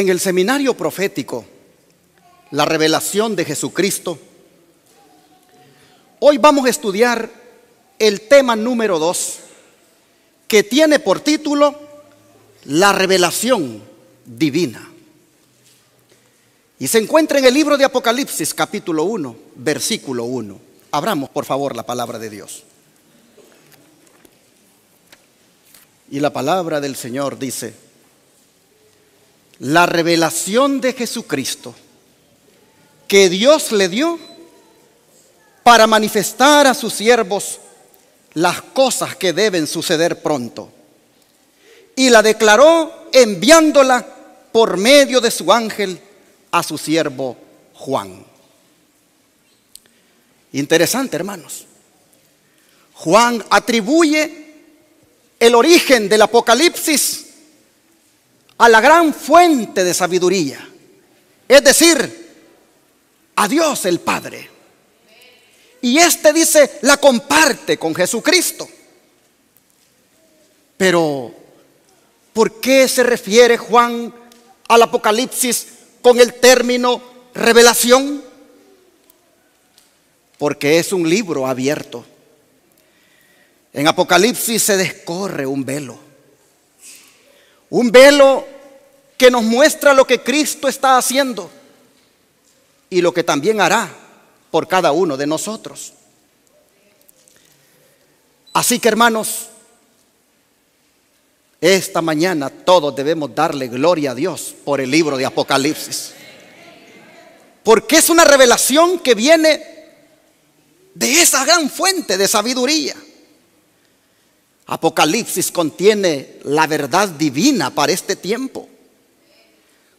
En el seminario profético, la revelación de Jesucristo, hoy vamos a estudiar el tema número 2, que tiene por título la revelación divina. Y se encuentra en el libro de Apocalipsis, capítulo 1, versículo 1. Abramos, por favor, la palabra de Dios. Y la palabra del Señor dice: la revelación de Jesucristo que Dios le dio para manifestar a sus siervos las cosas que deben suceder pronto. Y la declaró enviándola por medio de su ángel a su siervo Juan. Interesante, hermanos. Juan atribuye el origen del Apocalipsis a la gran fuente de sabiduría, es decir, a Dios el Padre. Y dice, la comparte con Jesucristo. Pero, ¿por qué se refiere Juan al Apocalipsis con el término revelación? Porque es un libro abierto. En Apocalipsis se descorre un velo que nos muestra lo que Cristo está haciendo y lo que también hará por cada uno de nosotros. Así que, hermanos, esta mañana todos debemos darle gloria a Dios por el libro de Apocalipsis, porque es una revelación que viene de esa gran fuente de sabiduría. Apocalipsis contiene la verdad divina para este tiempo,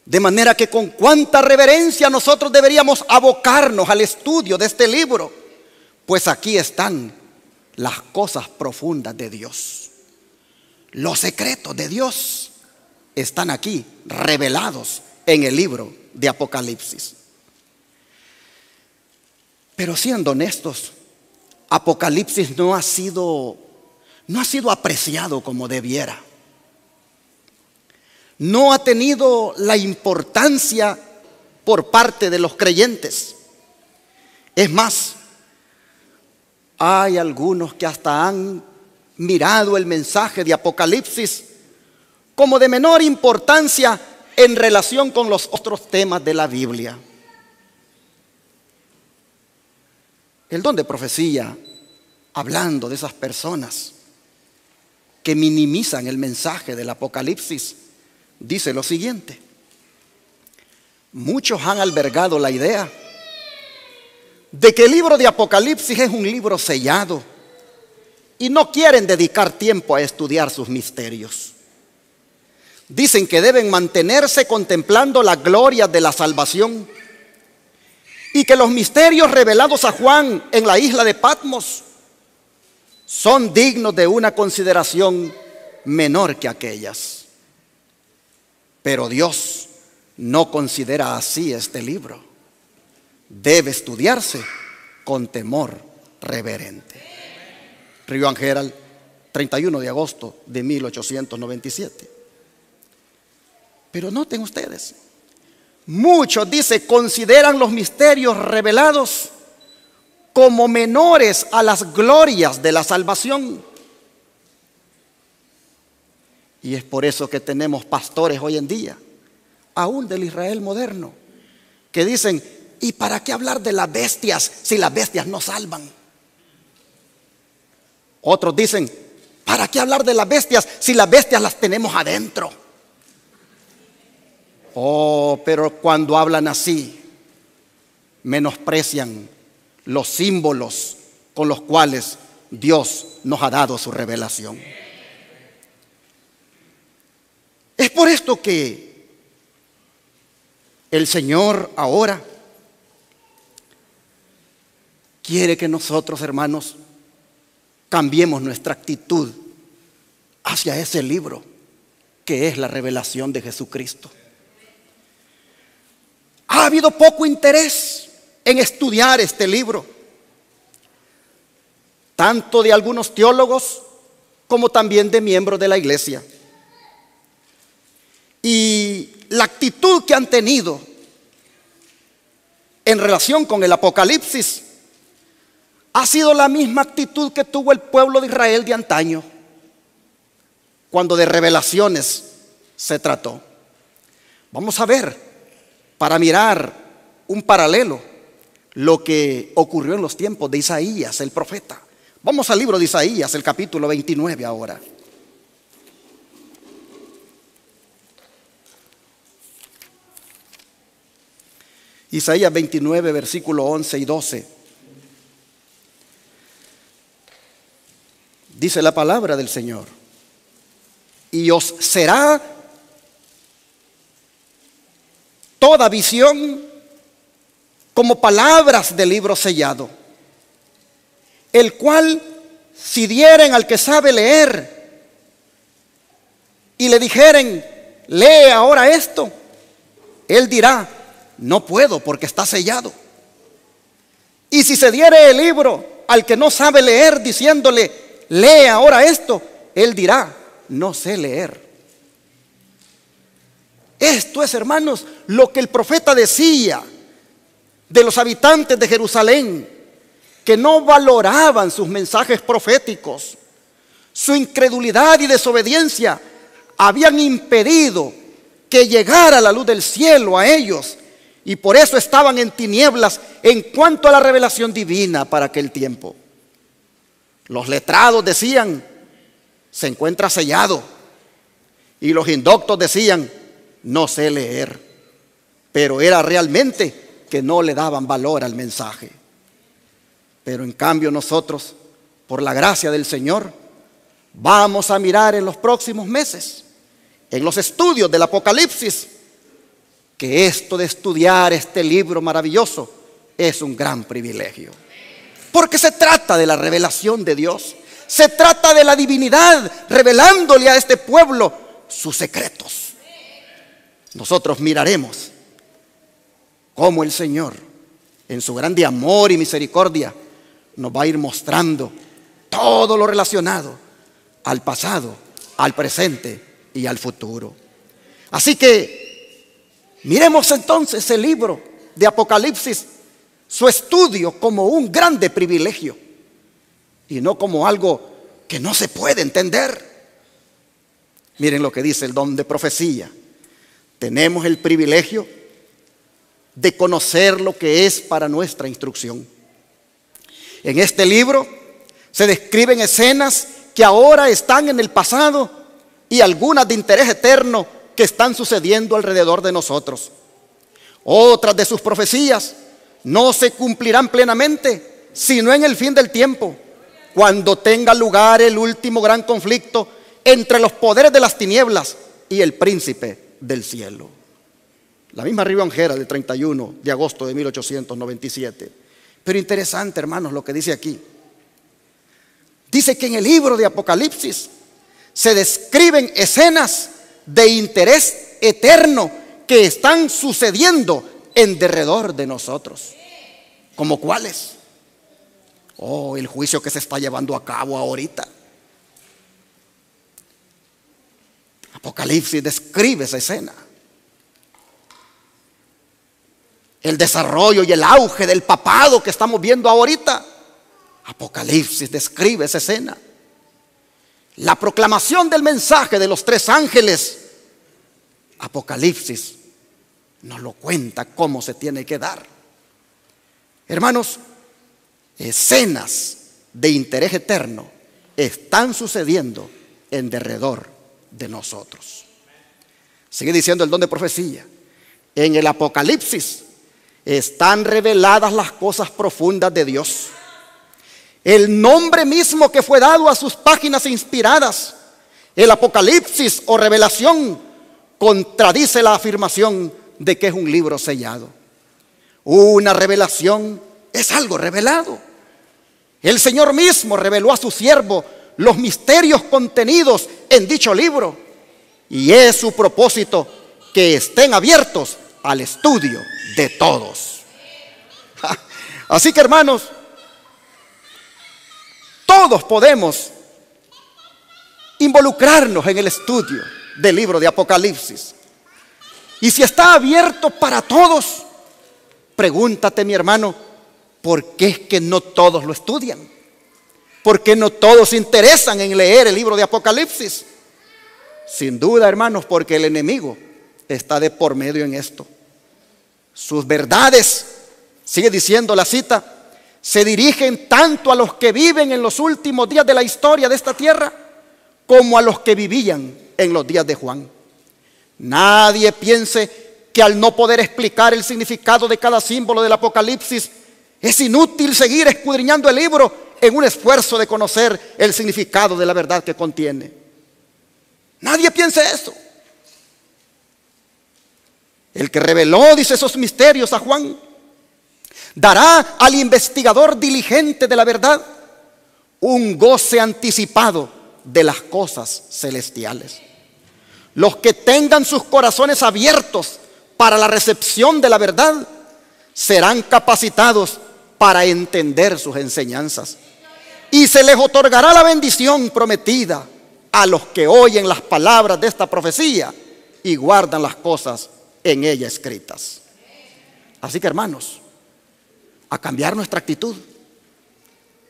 de manera que con cuánta reverencia nosotros deberíamos abocarnos al estudio de este libro, pues aquí están las cosas profundas de Dios. Los secretos de Dios están aquí revelados en el libro de Apocalipsis. Pero siendo honestos, Apocalipsis no ha sido apreciado como debiera. No ha tenido la importancia por parte de los creyentes. Es más, hay algunos que hasta han mirado el mensaje de Apocalipsis como de menor importancia en relación con los otros temas de la Biblia. El don de profecía, hablando de esas personas que minimizan el mensaje del Apocalipsis, dice lo siguiente: muchos han albergado la idea de que el libro de Apocalipsis es un libro sellado y no quieren dedicar tiempo a estudiar sus misterios. Dicen que deben mantenerse contemplando la gloria de la salvación y que los misterios revelados a Juan en la isla de Patmos son dignos de una consideración menor que aquellas. Pero Dios no considera así este libro. Debe estudiarse con temor reverente. Río Herald, 31 de agosto de 1897. Pero noten ustedes, muchos, dice, consideran los misterios revelados como menores a las glorias de la salvación. Y es por eso que tenemos pastores hoy en día, aún del Israel moderno, que dicen: ¿y para qué hablar de las bestias si las bestias no salvan? Otros dicen: ¿para qué hablar de las bestias si las bestias las tenemos adentro? Oh, pero cuando hablan así, menosprecian los símbolos con los cuales Dios nos ha dado su revelación. Es por esto que el Señor ahora quiere que nosotros, hermanos, cambiemos nuestra actitud hacia ese libro que es la revelación de Jesucristo. Ha habido poco interés en estudiar este libro, tanto de algunos teólogos como también de miembros de la iglesia. Y la actitud que han tenido en relación con el Apocalipsis ha sido la misma actitud que tuvo el pueblo de Israel de antaño, cuando de revelaciones se trató. Vamos a ver, para mirar un paralelo, lo que ocurrió en los tiempos de Isaías, el profeta. Vamos al libro de Isaías, el capítulo 29 ahora. Isaías 29, versículo 11 y 12. Dice la palabra del Señor: y os será toda visión como palabras de libro sellado, el cual si dieren al que sabe leer y le dijeren: lee ahora esto, él dirá: no puedo, porque está sellado. Y si se diere el libro al que no sabe leer, diciéndole: lee ahora esto, él dirá: no sé leer. Esto es, hermanos, lo que el profeta decía de los habitantes de Jerusalén, que no valoraban sus mensajes proféticos. Su incredulidad y desobediencia habían impedido que llegara la luz del cielo a ellos, y por eso estaban en tinieblas en cuanto a la revelación divina para aquel tiempo. Los letrados decían: se encuentra sellado. Y los indoctos decían: no sé leer. Pero era realmente que no le daban valor al mensaje. Pero en cambio nosotros, por la gracia del Señor, vamos a mirar en los próximos meses, en los estudios del Apocalipsis, que esto de estudiar este libro maravilloso es un gran privilegio. Porque se trata de la revelación de Dios. Se trata de la divinidad revelándole a este pueblo sus secretos. Nosotros miraremos cómo el Señor, en su grande amor y misericordia, nos va a ir mostrando todo lo relacionado al pasado, al presente y al futuro. Así que miremos entonces el libro de Apocalipsis, su estudio, como un grande privilegio y no como algo que no se puede entender. Miren lo que dice el don de profecía. Tenemos el privilegio de conocer lo que es para nuestra instrucción. En este libro se describen escenas que ahora están en el pasado y algunas de interés eterno que están sucediendo alrededor de nosotros. Otras de sus profecías no se cumplirán plenamente, sino en el fin del tiempo, cuando tenga lugar el último gran conflicto entre los poderes de las tinieblas y el príncipe del cielo. La misma Rivangera del 31 de agosto de 1897. Pero interesante, hermanos, lo que dice aquí. Dice que en el libro de Apocalipsis se describen escenas de interés eterno que están sucediendo en derredor de nosotros. ¿Como cuáles? Oh, el juicio que se está llevando a cabo ahorita. Apocalipsis describe esa escena. El desarrollo y el auge del papado que estamos viendo ahorita. Apocalipsis describe esa escena. La proclamación del mensaje de los 3 ángeles. Apocalipsis nos lo cuenta cómo se tiene que dar. Hermanos, escenas de interés eterno están sucediendo en derredor de nosotros. Sigue diciendo el don de profecía. En el Apocalipsis están reveladas las cosas profundas de Dios. El nombre mismo que fue dado a sus páginas inspiradas, el Apocalipsis o revelación, contradice la afirmación de que es un libro sellado. Una revelación es algo revelado. El Señor mismo reveló a su siervo los misterios contenidos en dicho libro, y es su propósito que estén abiertos al estudio de todos. Así que, hermanos, todos podemos involucrarnos en el estudio del libro de Apocalipsis. Y si está abierto para todos, pregúntate, mi hermano, ¿por qué es que no todos lo estudian? ¿Por qué no todos se interesan en leer el libro de Apocalipsis? Sin duda, hermanos, porque el enemigo está de por medio en esto. Sus verdades, sigue diciendo la cita, se dirigen tanto a los que viven en los últimos días de la historia de esta tierra como a los que vivían en los días de Juan. Nadie piense que al no poder explicar el significado de cada símbolo del Apocalipsis, es inútil seguir escudriñando el libro en un esfuerzo de conocer el significado de la verdad que contiene. Nadie piense eso. El que reveló, dice, esos misterios a Juan, dará al investigador diligente de la verdad un goce anticipado de las cosas celestiales. Los que tengan sus corazones abiertos para la recepción de la verdad serán capacitados para entender sus enseñanzas. Y se les otorgará la bendición prometida a los que oyen las palabras de esta profecía y guardan las cosas en ella escritas. Así que, hermanos, a cambiar nuestra actitud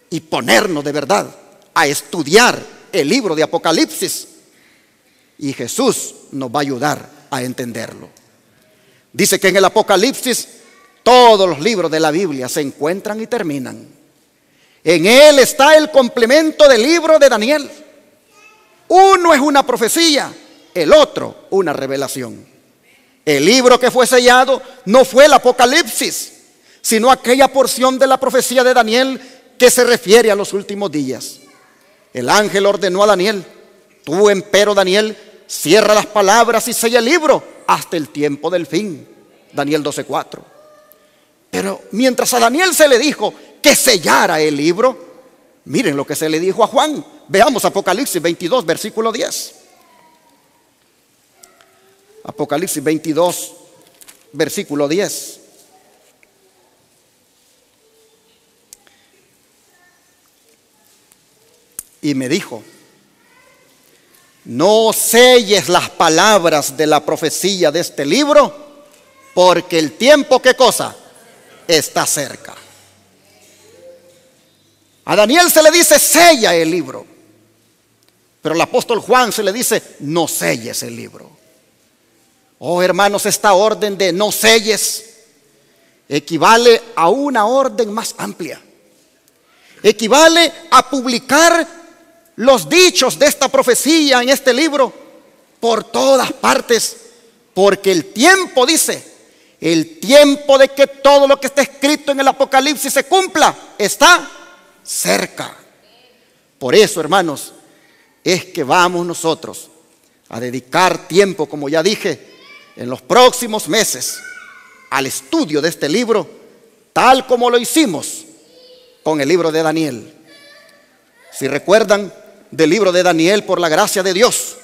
y ponernos de verdad a estudiar el libro de Apocalipsis, y Jesús nos va a ayudar a entenderlo. Dice que en el Apocalipsis todos los libros de la Biblia se encuentran y terminan. En él está el complemento del libro de Daniel. Uno es una profecía, el otro una revelación. El libro que fue sellado no fue el Apocalipsis, sino aquella porción de la profecía de Daniel que se refiere a los últimos días. El ángel ordenó a Daniel: tú, empero Daniel, cierra las palabras y sella el libro hasta el tiempo del fin. Daniel 12:4. Pero mientras a Daniel se le dijo que sellara el libro, miren lo que se le dijo a Juan. Veamos Apocalipsis 22, versículo 10. Apocalipsis 22, versículo 10. Y me dijo: no selles las palabras de la profecía de este libro, porque el tiempo, ¿qué cosa? Está cerca. A Daniel se le dice: sella el libro. Pero al apóstol Juan se le dice: no selles el libro. Oh, hermanos, esta orden de no selles equivale a una orden más amplia. Equivale a publicar los dichos de esta profecía en este libro por todas partes, porque el tiempo, dice, el tiempo de que todo lo que está escrito en el Apocalipsis se cumpla está cerca. Por eso, hermanos, es que vamos nosotros a dedicar tiempo, como ya dije, en los próximos meses al estudio de este libro, tal como lo hicimos con el libro de Daniel. Si recuerdan, del libro de Daniel, por la gracia de Dios,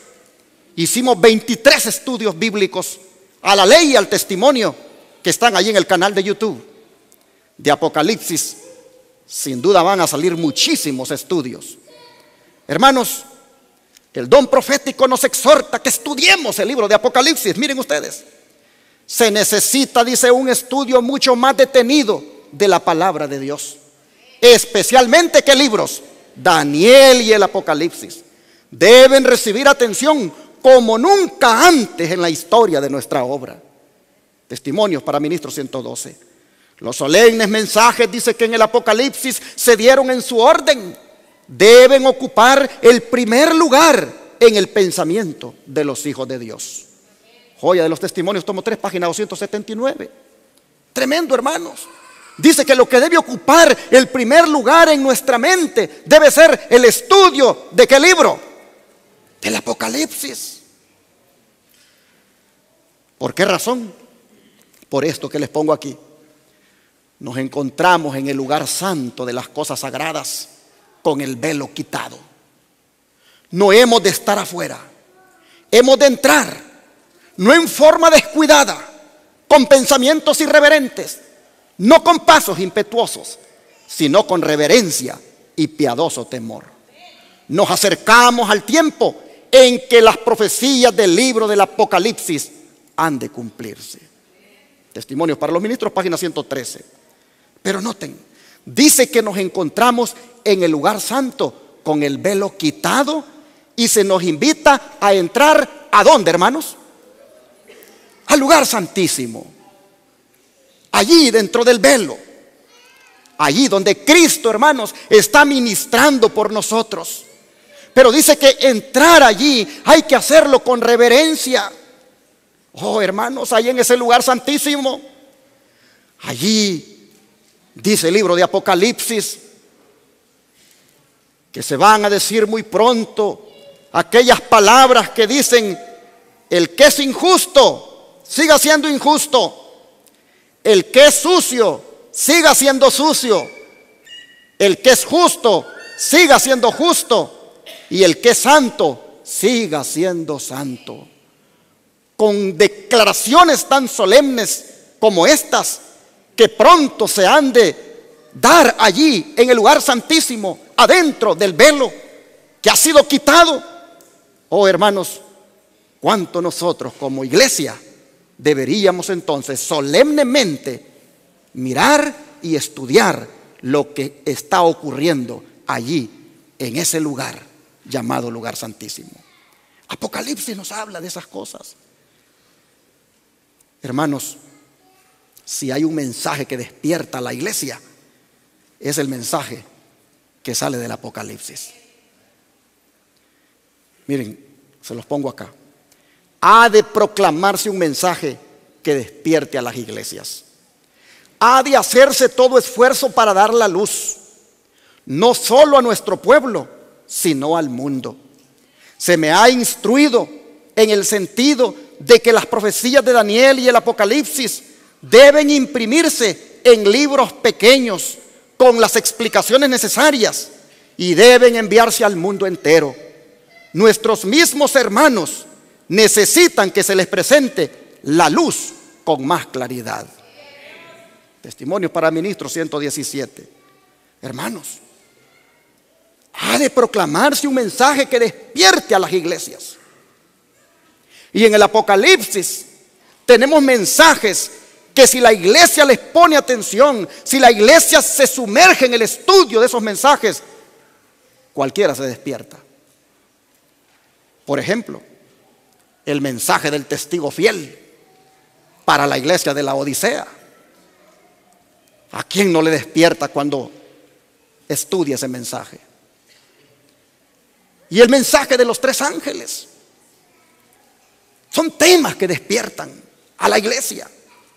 hicimos 23 estudios bíblicos a la ley y al testimonio que están allí en el canal de YouTube. De Apocalipsis, sin duda van a salir muchísimos estudios. Hermanos, el don profético nos exhorta que estudiemos el libro de Apocalipsis. Miren ustedes, se necesita, dice, un estudio mucho más detenido de la palabra de Dios. Especialmente, ¿qué libros? Daniel y el Apocalipsis deben recibir atención como nunca antes en la historia de nuestra obra. Testimonios para Ministro 112. Los solemnes mensajes, dice, que en el Apocalipsis se dieron en su orden, deben ocupar el primer lugar en el pensamiento de los hijos de Dios. Joya de los Testimonios, tomo 3, página 279. Tremendo, hermanos. Dice que lo que debe ocupar el primer lugar en nuestra mente debe ser el estudio ¿de qué libro? Del Apocalipsis. ¿Por qué razón? Por esto que les pongo aquí. Nos encontramos en el lugar santo de las cosas sagradas con el velo quitado. No hemos de estar afuera, hemos de entrar, no en forma descuidada, con pensamientos irreverentes, no con pasos impetuosos, sino con reverencia y piadoso temor. Nos acercamos al tiempo en que las profecías del libro del Apocalipsis han de cumplirse. Testimonios para los Ministros, página 113. Pero noten, dice que nos encontramos en el lugar santo con el velo quitado y se nos invita a entrar ¿a dónde, hermanos? Al lugar santísimo. Allí dentro del velo. Allí donde Cristo, hermanos, está ministrando por nosotros. Pero dice que entrar allí hay que hacerlo con reverencia. Oh, hermanos, allí en ese lugar santísimo, allí dice el libro de Apocalipsis que se van a decir muy pronto aquellas palabras que dicen: el que es injusto, siga siendo injusto; el que es sucio, siga siendo sucio; el que es justo, siga siendo justo; y el que es santo, siga siendo santo. Con declaraciones tan solemnes como estas, que pronto se han de dar allí en el lugar santísimo, adentro del velo que ha sido quitado. Oh, hermanos, cuánto nosotros como iglesia deberíamos entonces solemnemente mirar y estudiar lo que está ocurriendo allí en ese lugar llamado lugar santísimo. Apocalipsis nos habla de esas cosas. Hermanos, si hay un mensaje que despierta a la iglesia, es el mensaje que sale del Apocalipsis. Miren, se los pongo acá. Ha de proclamarse un mensaje que despierte a las iglesias. Ha de hacerse todo esfuerzo para dar la luz, no solo a nuestro pueblo, sino al mundo. Se me ha instruido en el sentido de que las profecías de Daniel y el Apocalipsis deben imprimirse en libros pequeños con las explicaciones necesarias y deben enviarse al mundo entero. Nuestros mismos hermanos necesitan que se les presente la luz con más claridad. Testimonios para Ministros 117. Hermanos, ha de proclamarse un mensaje que despierte a las iglesias. Y en el Apocalipsis tenemos mensajes que si la iglesia les pone atención, si la iglesia se sumerge en el estudio de esos mensajes, cualquiera se despierta. Por ejemplo, el mensaje del testigo fiel para la iglesia de la Odisea. ¿A quién no le despierta cuando estudia ese mensaje? Y el mensaje de los 3 ángeles. Son temas que despiertan a la iglesia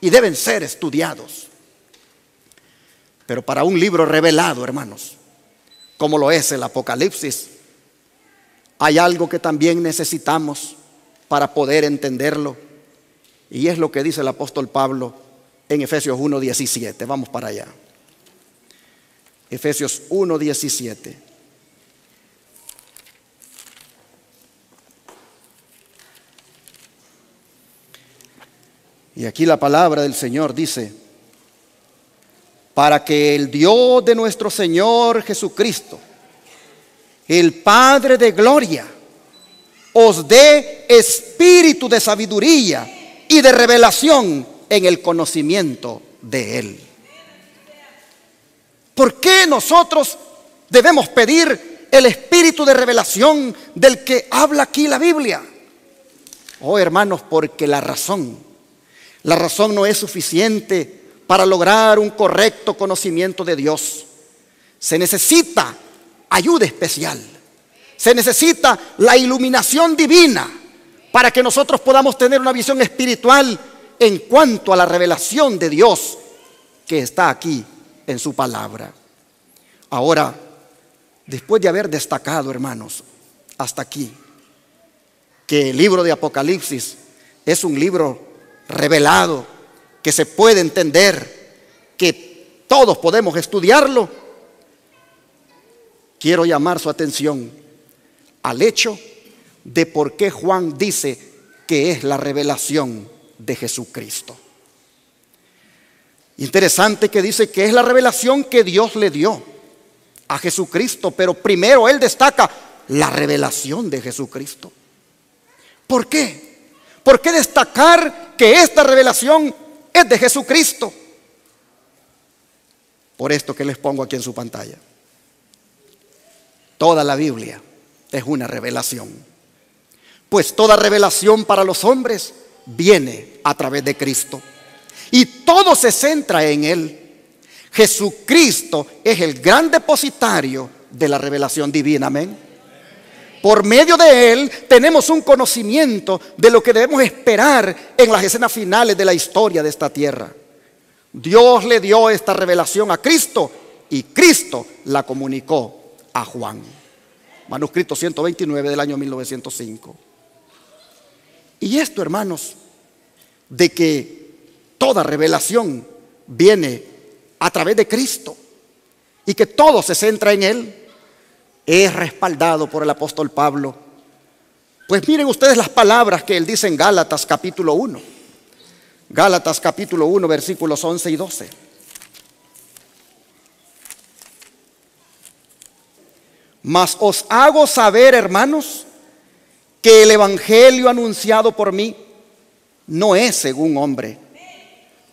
y deben ser estudiados. Pero para un libro revelado, hermanos, como lo es el Apocalipsis, hay algo que también necesitamos para poder entenderlo, y es lo que dice el apóstol Pablo en Efesios 1:17. Vamos para allá. Efesios 1:17. Y aquí la palabra del Señor dice: para que el Dios de nuestro Señor Jesucristo, el Padre de gloria, os dé espíritu de sabiduría y de revelación en el conocimiento de Él. ¿Por qué nosotros debemos pedir el espíritu de revelación del que habla aquí la Biblia? Oh, hermanos, porque la razón no es suficiente para lograr un correcto conocimiento de Dios. Se necesita ayuda especial. Se necesita la iluminación divina para que nosotros podamos tener una visión espiritual en cuanto a la revelación de Dios que está aquí en su palabra. Ahora, después de haber destacado, hermanos, hasta aquí, que el libro de Apocalipsis es un libro revelado, que se puede entender, que todos podemos estudiarlo, quiero llamar su atención al hecho de por qué Juan dice que es la revelación de Jesucristo. Interesante que dice que es la revelación que Dios le dio a Jesucristo, pero primero él destaca la revelación de Jesucristo. ¿Por qué? ¿Por qué destacar que esta revelación es de Jesucristo? Por esto que les pongo aquí en su pantalla. Toda la Biblia es una revelación. Pues toda revelación para los hombres viene a través de Cristo. Y todo se centra en Él. Jesucristo es el gran depositario de la revelación divina. Amén. Por medio de Él tenemos un conocimiento de lo que debemos esperar en las escenas finales de la historia de esta tierra. Dios le dio esta revelación a Cristo y Cristo la comunicó a Juan. Manuscrito 129 del año 1905. Y esto, hermanos, de que toda revelación viene a través de Cristo y que todo se centra en Él, es respaldado por el apóstol Pablo. Pues miren ustedes las palabras que él dice en Gálatas capítulo 1. Gálatas capítulo 1 versículos 11 y 12. Mas os hago saber, hermanos, que el evangelio anunciado por mí no es según hombre.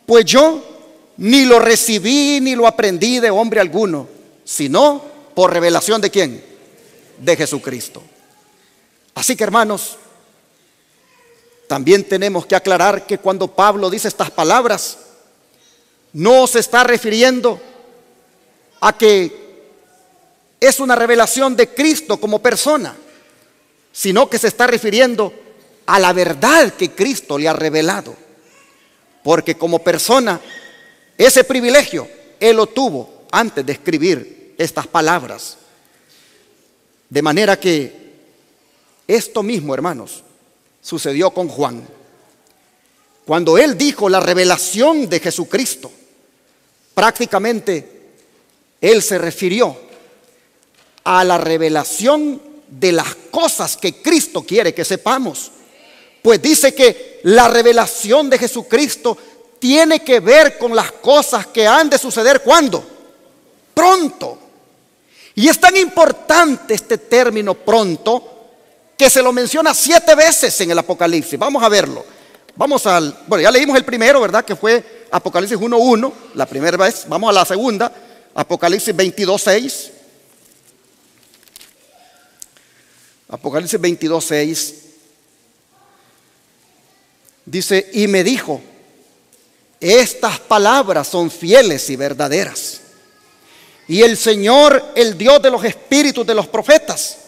Pues yo ni lo recibí ni lo aprendí de hombre alguno, sino por revelación ¿de quién? De Jesucristo. Así que, hermanos, también tenemos que aclarar que cuando Pablo dice estas palabras, no se está refiriendo a que es una revelación de Cristo como persona, sino que se está refiriendo a la verdad que Cristo le ha revelado. Porque como persona, ese privilegio Él lo tuvo antes de escribir estas palabras. De manera que esto mismo, hermanos, sucedió con Juan. Cuando él dijo la revelación de Jesucristo, prácticamente él se refirió a la revelación de las cosas que Cristo quiere que sepamos. Pues dice que la revelación de Jesucristo tiene que ver con las cosas que han de suceder. ¿Cuándo? Pronto. Y es tan importante este término pronto que se lo menciona 7 veces en el Apocalipsis. Vamos a verlo. Bueno, ya leímos el primero, ¿verdad? Que fue Apocalipsis 1:1, la primera vez. Vamos a la segunda, Apocalipsis 22:6. Apocalipsis 22:6 dice: y me dijo, estas palabras son fieles y verdaderas. Y el Señor, el Dios de los espíritus de los profetas,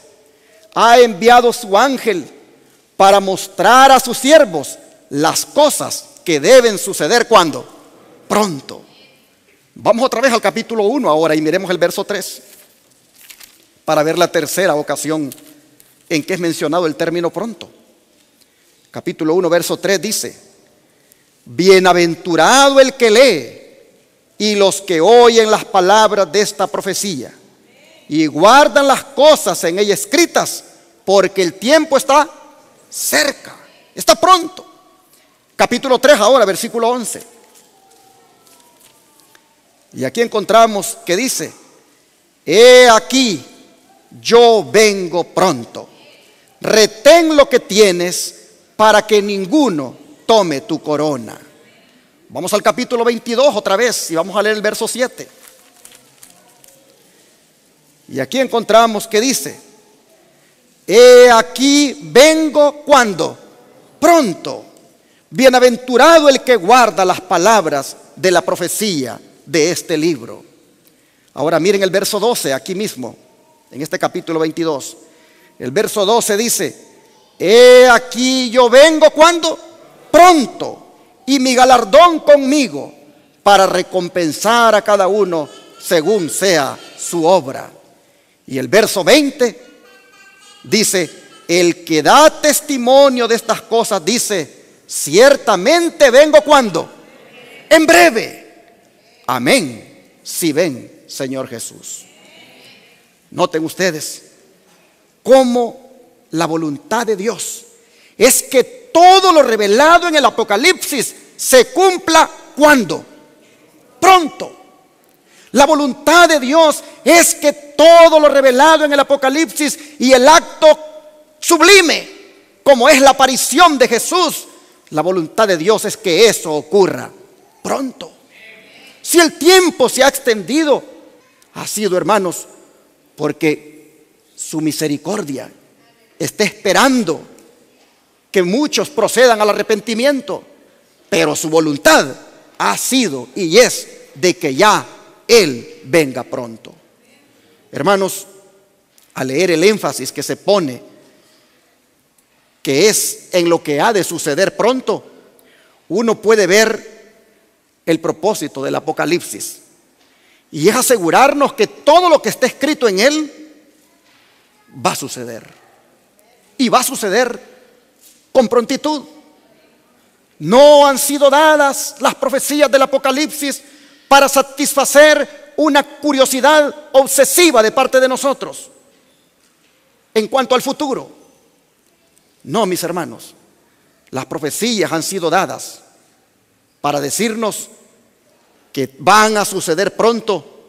ha enviado su ángel para mostrar a sus siervos las cosas que deben suceder. ¿Cuándo? Pronto. Vamos otra vez al capítulo 1 ahora y miremos el verso 3 para ver la tercera ocasión en que es mencionado el término pronto. Capítulo 1 verso 3 dice: bienaventurado el que lee y los que oyen las palabras de esta profecía y guardan las cosas en ella escritas, porque el tiempo está cerca, está pronto. Capítulo 3 ahora, versículo 11. Y aquí encontramos que dice: he aquí, yo vengo pronto. Retén lo que tienes para que ninguno tome tu corona. Vamos al capítulo 22 otra vez y vamos a leer el verso 7. Y aquí encontramos que dice: he aquí vengo ¿cuándo? Pronto. Bienaventurado el que guarda las palabras de la profecía de este libro. Ahora miren el verso 12 aquí mismo, en este capítulo 22. El verso 12 dice: he aquí yo vengo ¿cuándo? Pronto. Y mi galardón conmigo para recompensar a cada uno según sea su obra. Y el verso 20 dice: el que da testimonio de estas cosas dice: ciertamente vengo ¿cuándo? En breve. Amén. Si ven, Señor Jesús. Noten ustedes cómo la voluntad de Dios es que todo lo revelado en el Apocalipsis se cumpla ¿cuándo? Pronto. La voluntad de Dios es que todo lo revelado en el Apocalipsis y el acto sublime, como es la aparición de Jesús La voluntad de Dios es que eso ocurra pronto. Si el tiempo se ha extendido, ha sido, hermanos, porque su misericordia está esperando que muchos procedan al arrepentimiento, pero su voluntad ha sido y es de que ya Él venga pronto. Hermanos, al leer el énfasis que se pone, que es en lo que ha de suceder pronto, uno puede ver el propósito del Apocalipsis, y es asegurarnos que todo lo que está escrito en él va a suceder, y va a suceder con prontitud. No han sido dadas las profecías del Apocalipsis para satisfacer una curiosidad obsesiva de parte de nosotros en cuanto al futuro. No, mis hermanos, las profecías han sido dadas para decirnos que van a suceder pronto,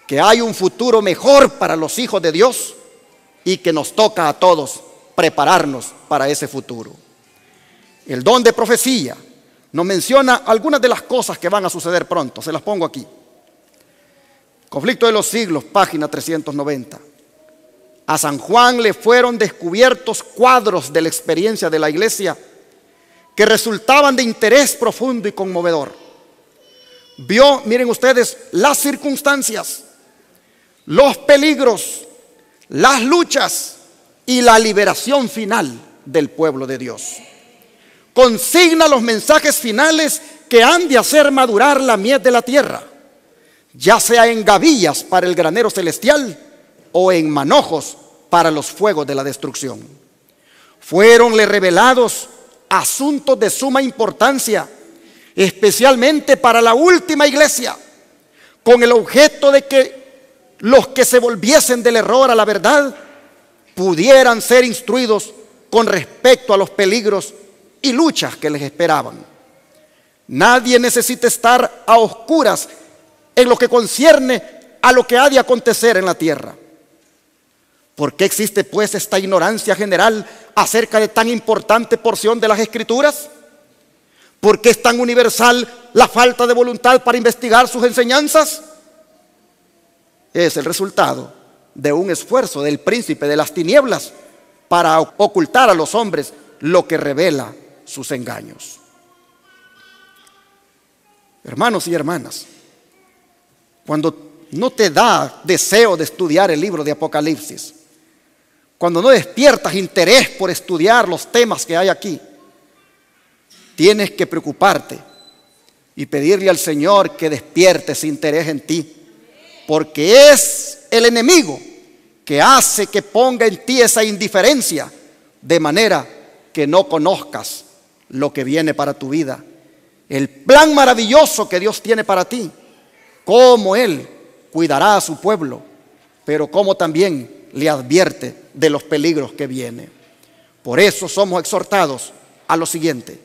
que hay un futuro mejor para los hijos de Dios y que nos toca a todos prepararnos para ese futuro. El don de profecía nos menciona algunas de las cosas que van a suceder pronto. Se las pongo aquí. Conflicto de los siglos, página 390. A San Juan le fueron descubiertos cuadros de la experiencia de la iglesia que resultaban de interés profundo y conmovedor. Vio, miren ustedes, las circunstancias, los peligros, las luchas y la liberación final del pueblo de Dios. Consigna los mensajes finales que han de hacer madurar la mies de la tierra, ya sea en gavillas para el granero celestial o en manojos para los fuegos de la destrucción. Fueronle revelados asuntos de suma importancia, especialmente para la última iglesia, con el objeto de que los que se volviesen del error a la verdad pudieran ser instruidos con respecto a los peligros y luchas que les esperaban. Nadie necesita estar a oscuras en lo que concierne a lo que ha de acontecer en la tierra. ¿Por qué existe pues esta ignorancia general acerca de tan importante porción de las Escrituras? ¿Por qué es tan universal la falta de voluntad para investigar sus enseñanzas? Es el resultado de un esfuerzo del príncipe de las tinieblas para ocultar a los hombres lo que revela sus engaños. Hermanos y hermanas, cuando no te da deseo de estudiar el libro de Apocalipsis, cuando no despiertas interés por estudiar los temas que hay aquí, tienes que preocuparte y pedirle al Señor que despierte ese interés en ti, porque es el enemigo que hace que ponga en ti esa indiferencia, de manera que no conozcas lo que viene para tu vida, el plan maravilloso que Dios tiene para ti, cómo Él cuidará a su pueblo, pero cómo también le advierte de los peligros que vienen. Por eso somos exhortados a lo siguiente: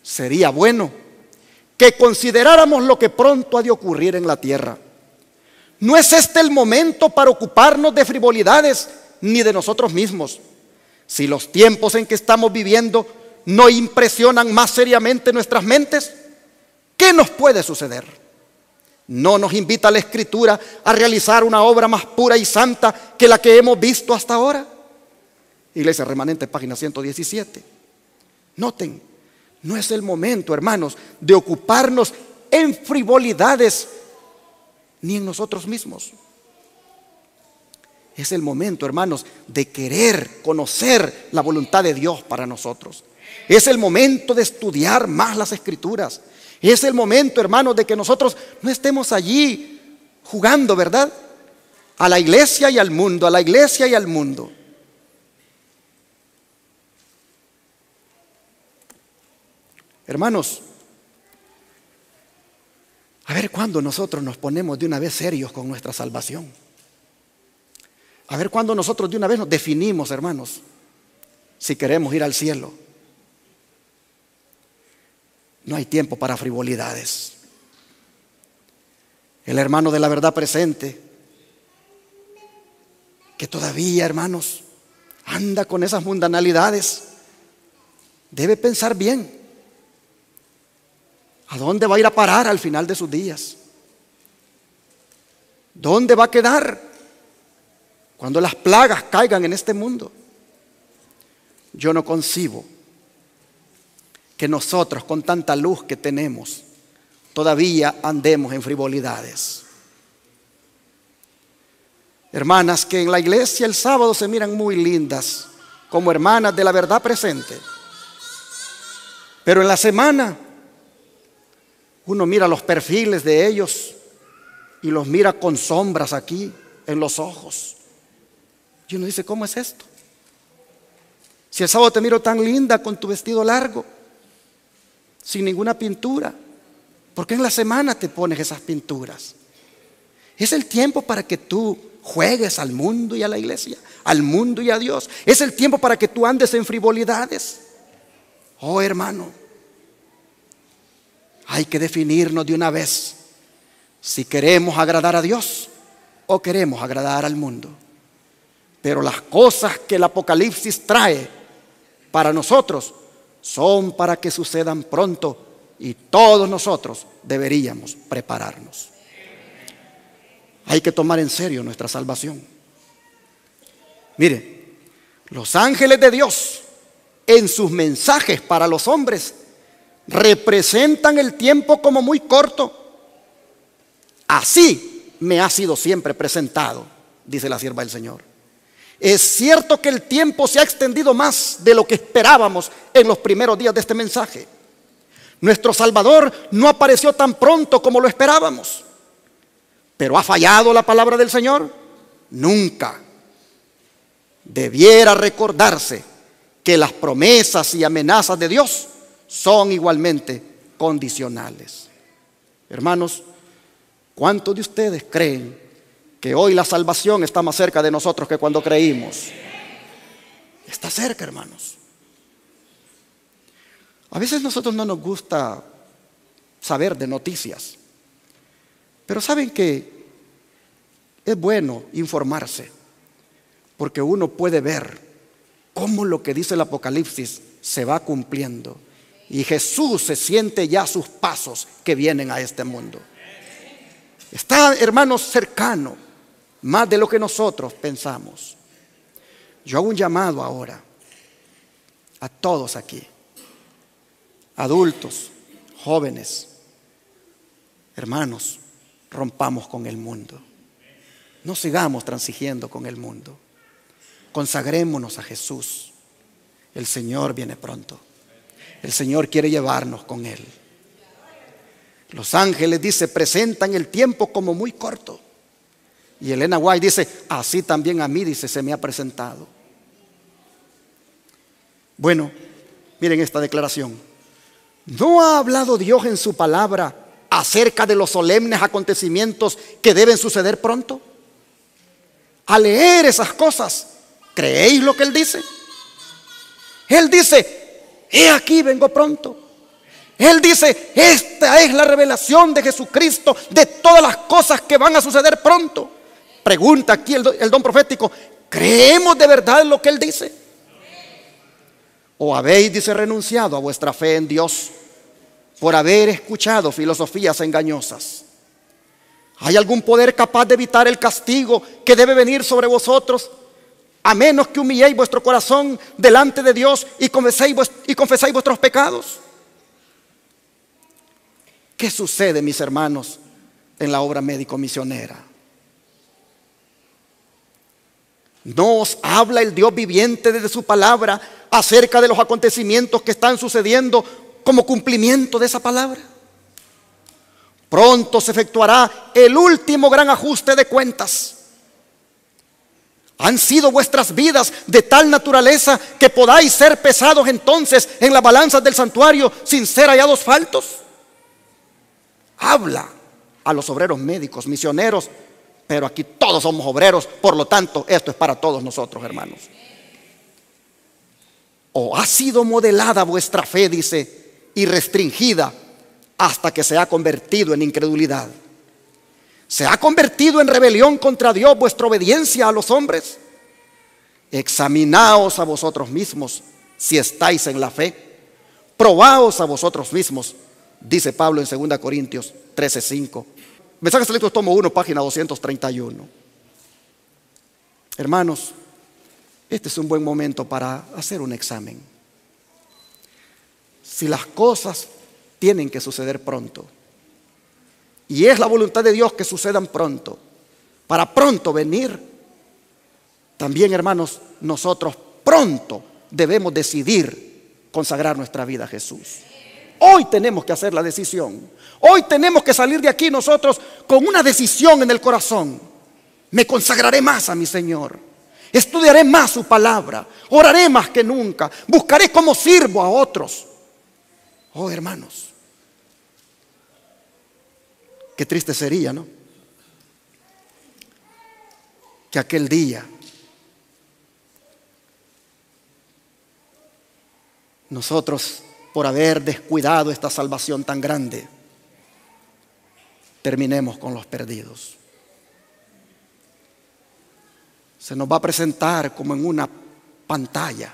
sería bueno que consideráramos lo que pronto ha de ocurrir en la tierra. No es este el momento para ocuparnos de frivolidades ni de nosotros mismos. Si los tiempos en que estamos viviendo no impresionan más seriamente nuestras mentes, ¿qué nos puede suceder? ¿No nos invita la Escritura a realizar una obra más pura y santa que la que hemos visto hasta ahora? Iglesia Remanente, página 117. Noten, no es el momento, hermanos, de ocuparnos en frivolidades ni en nosotros mismos. Es el momento, hermanos, de querer conocer la voluntad de Dios para nosotros. Es el momento de estudiar más las Escrituras. Es el momento, hermanos, de que nosotros no estemos allí jugando, ¿verdad? A la iglesia y al mundo, a la iglesia y al mundo. Hermanos, a ver cuándo nosotros nos ponemos de una vez serios con nuestra salvación. A ver cuándo nosotros de una vez nos definimos, hermanos, si queremos ir al cielo. No hay tiempo para frivolidades. El hermano de la verdad presente, que todavía, hermanos, anda con esas mundanalidades, debe pensar bien ¿A dónde va a ir a parar al final de sus días? ¿Dónde va a quedar cuando las plagas caigan en este mundo? Yo no concibo que nosotros, con tanta luz que tenemos, todavía andemos en frivolidades. Hermanas que en la iglesia el sábado se miran muy lindas, como hermanas de la verdad presente, pero en la semana uno mira los perfiles de ellos y los mira con sombras aquí en los ojos, y uno dice: ¿cómo es esto? Si el sábado te miro tan linda con tu vestido largo, sin ninguna pintura, ¿por qué en la semana te pones esas pinturas? Es el tiempo para que tú juegues al mundo y a la iglesia, al mundo y a Dios. Es el tiempo para que tú andes en frivolidades. Oh, hermano, hay que definirnos de una vez si queremos agradar a Dios o queremos agradar al mundo. Pero las cosas que el Apocalipsis trae para nosotros son para que sucedan pronto, y todos nosotros deberíamos prepararnos. Hay que tomar en serio nuestra salvación. Mire, los ángeles de Dios en sus mensajes para los hombres representan el tiempo como muy corto. Así me ha sido siempre presentado, dice la sierva del Señor. Es cierto que el tiempo se ha extendido más de lo que esperábamos en los primeros días de este mensaje. Nuestro Salvador no apareció tan pronto como lo esperábamos. ¿Pero ha fallado la palabra del Señor? Nunca. Debiera recordarse que las promesas y amenazas de Dios son igualmente condicionales. Hermanos, ¿cuántos de ustedes creen que hoy la salvación está más cerca de nosotros que cuando creímos? Está cerca, hermanos. A veces a nosotros no nos gusta saber de noticias, pero saben que es bueno informarse, porque uno puede ver cómo lo que dice el Apocalipsis se va cumpliendo, y Jesús se siente ya a sus pasos que vienen a este mundo. Está, hermanos, cercano, más de lo que nosotros pensamos. Yo hago un llamado ahora a todos aquí, adultos, jóvenes, hermanos, rompamos con el mundo. No sigamos transigiendo con el mundo. Consagrémonos a Jesús. El Señor viene pronto. El Señor quiere llevarnos con Él. Los ángeles, dice, presentan el tiempo como muy corto. Y Elena White dice: así también a mí, dice, se me ha presentado. Bueno, miren esta declaración. ¿No ha hablado Dios en su palabra acerca de los solemnes acontecimientos que deben suceder pronto? Al leer esas cosas, ¿creéis lo que Él dice? Él dice: he aquí, vengo pronto. Él dice: esta es la revelación de Jesucristo de todas las cosas que van a suceder pronto. Pregunta aquí el don profético: ¿creemos de verdad lo que Él dice? ¿O habéis, dice, renunciado a vuestra fe en Dios por haber escuchado filosofías engañosas? ¿Hay algún poder capaz de evitar el castigo que debe venir sobre vosotros, a menos que humilléis vuestro corazón delante de Dios y confeséis vuestros pecados? ¿Qué sucede, mis hermanos, en la obra médico-misionera? ¿No os habla el Dios viviente desde su palabra acerca de los acontecimientos que están sucediendo como cumplimiento de esa palabra? Pronto se efectuará el último gran ajuste de cuentas. ¿Han sido vuestras vidas de tal naturaleza que podáis ser pesados entonces en las balanzas del santuario sin ser hallados faltos? Habla a los obreros médicos, misioneros, pero aquí todos somos obreros, por lo tanto esto es para todos nosotros, hermanos. ¿O ha sido modelada vuestra fe, dice, y restringida hasta que se ha convertido en incredulidad? ¿Se ha convertido en rebelión contra Dios vuestra obediencia a los hombres? Examinaos a vosotros mismos si estáis en la fe. Probaos a vosotros mismos dice Pablo en 2 Corintios 13:5. Mensajes selectos, tomo 1, página 231. Hermanos, este es un buen momento para hacer un examen. Si las cosas tienen que suceder pronto, y es la voluntad de Dios que sucedan pronto, para pronto venir, también, hermanos, nosotros pronto debemos decidir consagrar nuestra vida a Jesús. Hoy tenemos que hacer la decisión. Hoy tenemos que salir de aquí nosotros con una decisión en el corazón. Me consagraré más a mi Señor. Estudiaré más su palabra. Oraré más que nunca. Buscaré cómo sirvo a otros. Oh, hermanos, qué triste sería, ¿no? Que aquel día nosotros, por haber descuidado esta salvación tan grande, terminemos con los perdidos. Se nos va a presentar como en una pantalla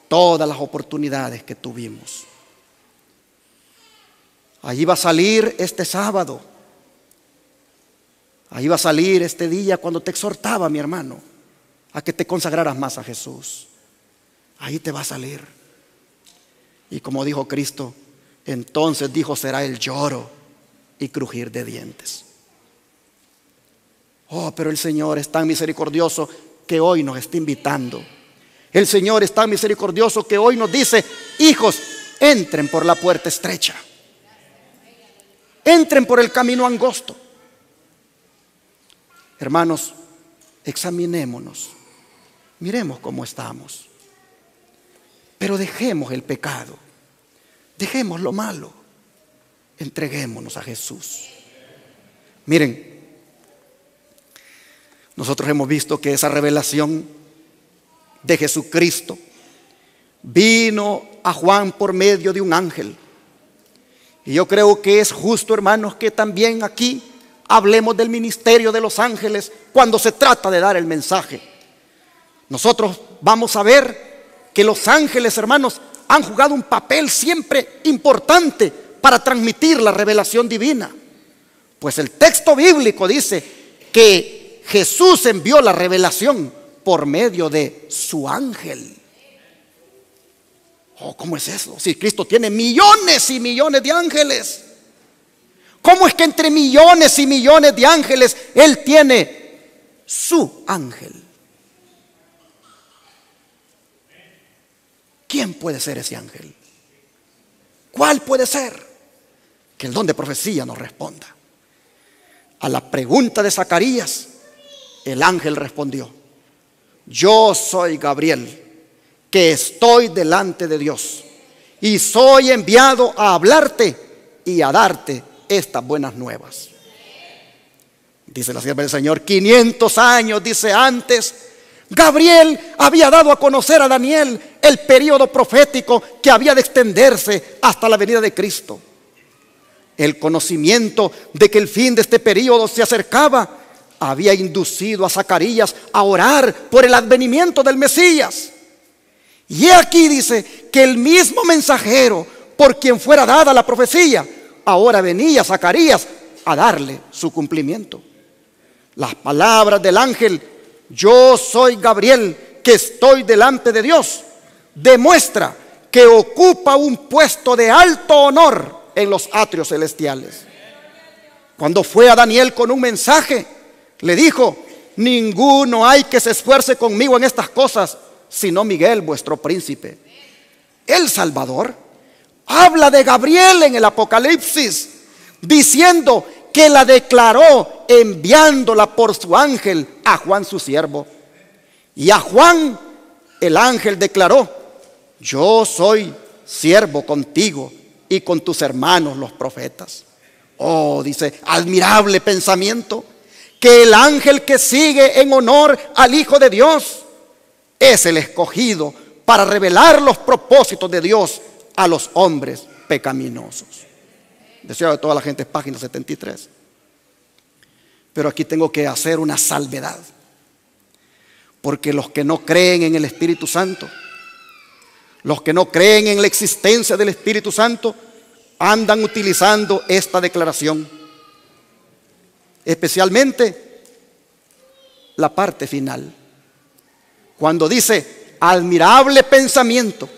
todas las oportunidades que tuvimos. Allí va a salir este sábado. Ahí va a salir este día cuando te exhortaba, mi hermano, a que te consagraras más a Jesús. Ahí te va a salir. Y como dijo Cristo, entonces dijo, será el lloro y crujir de dientes. Oh, pero el Señor es tan misericordioso que hoy nos está invitando. El Señor es tan misericordioso que hoy nos dice, hijos, entren por la puerta estrecha. Entren por el camino angosto. Hermanos, examinémonos. Miremos cómo estamos. Pero dejemos el pecado. Dejemos lo malo. Entreguémonos a Jesús. Miren, nosotros hemos visto que esa revelación de Jesucristo vino a Juan por medio de un ángel. Y yo creo que es justo, hermanos, que también aquí hablemos del ministerio de los ángeles cuando se trata de dar el mensaje. Nosotros vamos a ver que los ángeles, hermanos, han jugado un papel siempre importante para transmitir la revelación divina. Pues el texto bíblico dice que Jesús envió la revelación por medio de su ángel. Oh, ¿cómo es eso? Si Cristo tiene millones y millones de ángeles, ¿cómo es que entre millones y millones de ángeles Él tiene su ángel? ¿Quién puede ser ese ángel? ¿Cuál puede ser? Que el don de profecía nos responda. A la pregunta de Zacarías, el ángel respondió: yo soy Gabriel, que estoy delante de Dios, y soy enviado a hablarte y a darte estas buenas nuevas. Dice la sierva del Señor, 500 años, dice, antes, Gabriel había dado a conocer a Daniel el periodo profético que había de extenderse hasta la venida de Cristo. El conocimiento de que el fin de este periodo se acercaba había inducido a Zacarías a orar por el advenimiento del Mesías. Y he aquí, dice, que el mismo mensajero por quien fuera dada la profecía, ahora venía Zacarías a darle su cumplimiento. Las palabras del ángel, yo soy Gabriel, que estoy delante de Dios, demuestra que ocupa un puesto de alto honor en los atrios celestiales. Cuando fue a Daniel con un mensaje, le dijo: ninguno hay que se esfuerce conmigo en estas cosas, sino Miguel, vuestro príncipe. El Salvador habla de Gabriel en el Apocalipsis, diciendo que la declaró enviándola por su ángel a Juan su siervo. Y a Juan el ángel declaró: yo soy siervo contigo y con tus hermanos los profetas. Oh, dice, admirable pensamiento, que el ángel que sigue en honor al Hijo de Dios es el escogido para revelar los propósitos de Dios a los hombres pecaminosos. Deseo de toda la gente, página 73. Pero aquí tengo que hacer una salvedad, porque los que no creen en el Espíritu Santo, los que no creen en la existencia del Espíritu Santo, andan utilizando esta declaración, especialmente la parte final, cuando dice: admirable pensamiento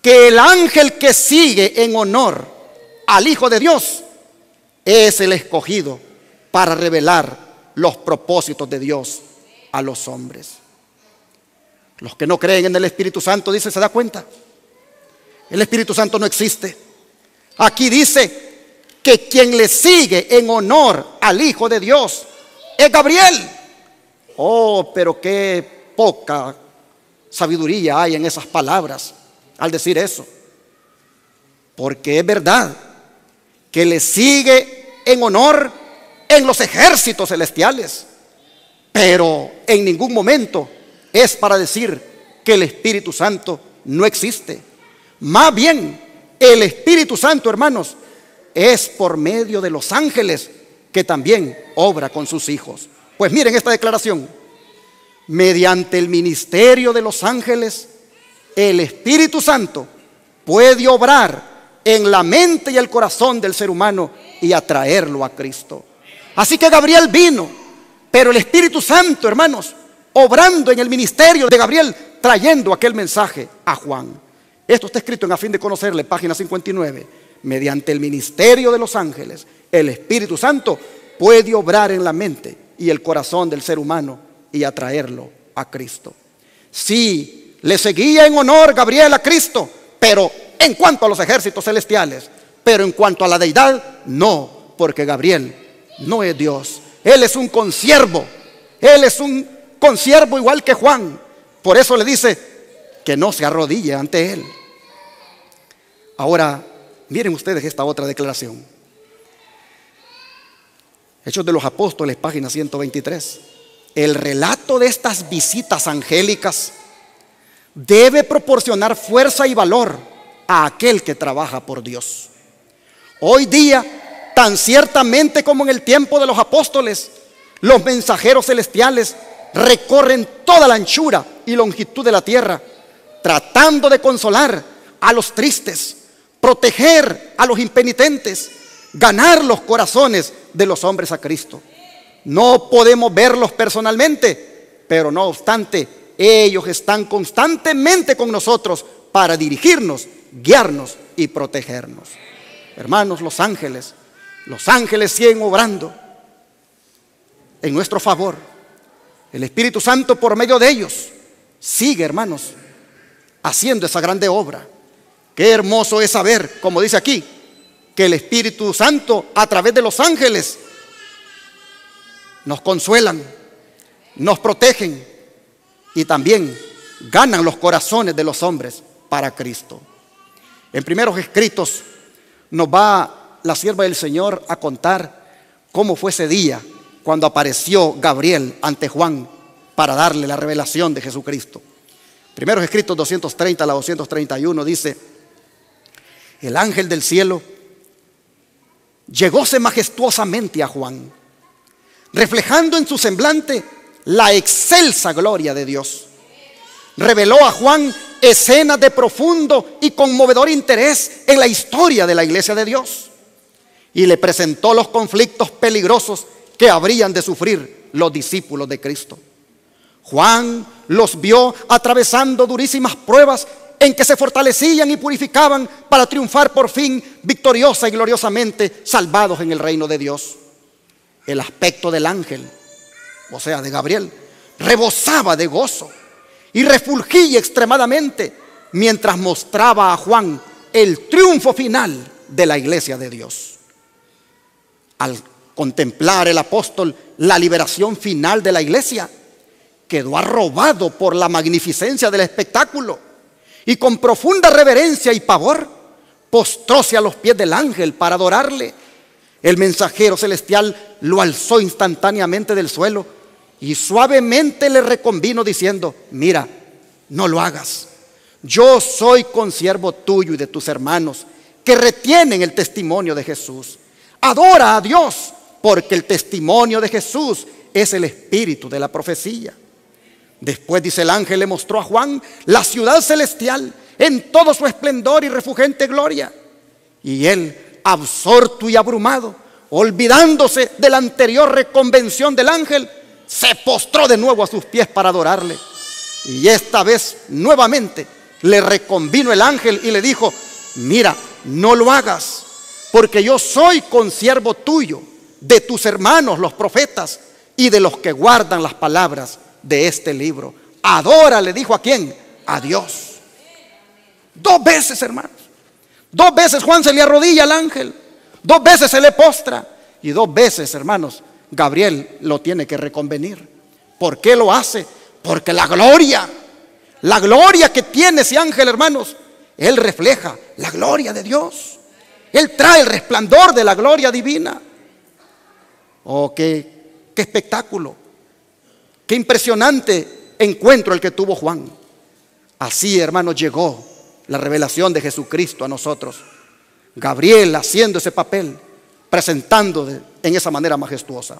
que el ángel que sigue en honor al Hijo de Dios es el escogido para revelar los propósitos de Dios a los hombres. Los que no creen en el Espíritu Santo, dice, ¿se da cuenta? El Espíritu Santo no existe. Aquí dice que quien le sigue en honor al Hijo de Dios es Gabriel. Oh, pero qué poca sabiduría hay en esas palabras al decir eso. Porque es verdad que le sigue en honor en los ejércitos celestiales, pero en ningún momento es para decir que el Espíritu Santo no existe. Más bien, el Espíritu Santo, hermanos, es por medio de los ángeles que también obra con sus hijos. Pues miren esta declaración: mediante el ministerio de los ángeles, el Espíritu Santo puede obrar en la mente y el corazón del ser humano y atraerlo a Cristo. Así que Gabriel vino, pero el Espíritu Santo, hermanos, obrando en el ministerio de Gabriel, trayendo aquel mensaje a Juan. Esto está escrito en A fin de conocerle, página 59. Mediante el ministerio de los ángeles, el Espíritu Santo puede obrar en la mente y el corazón del ser humano y atraerlo a Cristo. Sí, le seguía en honor Gabriel a Cristo, pero en cuanto a los ejércitos celestiales, pero en cuanto a la deidad, no, porque Gabriel no es Dios. Él es un consiervo. Él es un consiervo igual que Juan. Por eso le dice que no se arrodille ante él. Ahora, miren ustedes esta otra declaración. Hechos de los Apóstoles, página 123. El relato de estas visitas angélicas debe proporcionar fuerza y valor a aquel que trabaja por Dios. Hoy día, tan ciertamente como en el tiempo de los apóstoles, los mensajeros celestiales recorren toda la anchura y longitud de la tierra, tratando de consolar a los tristes, proteger a los impenitentes, ganar los corazones de los hombres a Cristo. No podemos verlos personalmente, pero no obstante, ellos están constantemente con nosotros para dirigirnos, guiarnos y protegernos. Hermanos, los ángeles siguen obrando en nuestro favor. El Espíritu Santo, por medio de ellos, sigue, hermanos, haciendo esa grande obra. Qué hermoso es saber, como dice aquí, que el Espíritu Santo, a través de los ángeles, nos consuelan, nos protegen y también ganan los corazones de los hombres para Cristo. En Primeros Escritos nos va la sierva del Señor a contar cómo fue ese día cuando apareció Gabriel ante Juan para darle la revelación de Jesucristo. Primeros Escritos 230 a la 231 dice: el ángel del cielo llegóse majestuosamente a Juan, reflejando en su semblante la excelsa gloria de Dios. Reveló a Juan escenas de profundo y conmovedor interés en la historia de la iglesia de Dios, y le presentó los conflictos peligrosos que habrían de sufrir los discípulos de Cristo. Juan los vio atravesando durísimas pruebas en que se fortalecían y purificaban para triunfar por fin victoriosa y gloriosamente salvados en el reino de Dios. El aspecto del ángel, o sea, de Gabriel, rebosaba de gozo y refulgía extremadamente mientras mostraba a Juan el triunfo final de la iglesia de Dios. Al contemplar el apóstol la liberación final de la iglesia, quedó arrobado por la magnificencia del espectáculo y con profunda reverencia y pavor postróse a los pies del ángel para adorarle. El mensajero celestial lo alzó instantáneamente del suelo y suavemente le reconvino diciendo: mira, no lo hagas. Yo soy consiervo tuyo y de tus hermanos que retienen el testimonio de Jesús. Adora a Dios, porque el testimonio de Jesús es el espíritu de la profecía. Después, dice, el ángel le mostró a Juan la ciudad celestial en todo su esplendor y refulgente gloria. Y él, absorto y abrumado, olvidándose de la anterior reconvención del ángel, se postró de nuevo a sus pies para adorarle. Y esta vez nuevamente le reconvino el ángel y le dijo: mira, no lo hagas, porque yo soy consiervo tuyo, de tus hermanos los profetas y de los que guardan las palabras de este libro. Adora, le dijo, ¿a quién? A Dios. 2 veces, hermanos. 2 veces Juan se le arrodilla al ángel. 2 veces se le postra. Y 2 veces, hermanos, Gabriel lo tiene que reconvenir. ¿Por qué lo hace? Porque la gloria que tiene ese ángel, hermanos, él refleja la gloria de Dios. Él trae el resplandor de la gloria divina. Oh, qué espectáculo, qué impresionante encuentro el que tuvo Juan. Así, hermanos, llegó la revelación de Jesucristo a nosotros. Gabriel haciendo ese papel, presentando en esa manera majestuosa.